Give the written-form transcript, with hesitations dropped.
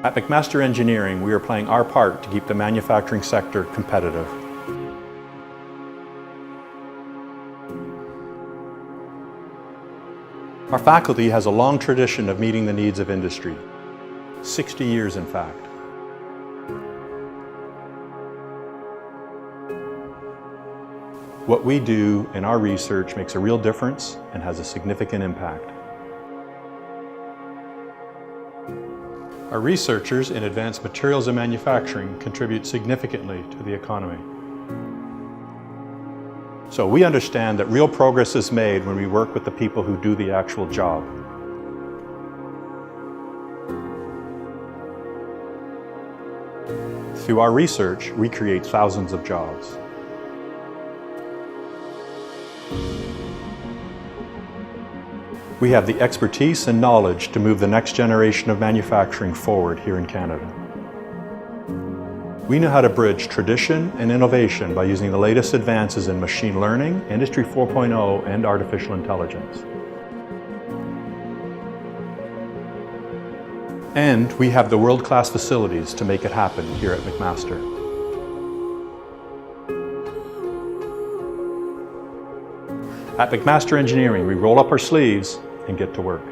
At McMaster Engineering, we are playing our part to keep the manufacturing sector competitive. Our faculty has a long tradition of meeting the needs of industry. 60 years, in fact. What we do in our research makes a real difference and has a significant impact. Our researchers in advanced materials and manufacturing contribute significantly to the economy. So we understand that real progress is made when we work with the people who do the actual job. Through our research, we create thousands of jobs. We have the expertise and knowledge to move the next generation of manufacturing forward here in Canada. We know how to bridge tradition and innovation by using the latest advances in machine learning, Industry 4.0, and artificial intelligence. And we have the world-class facilities to make it happen here at McMaster. At McMaster Engineering, we roll up our sleeves and get to work.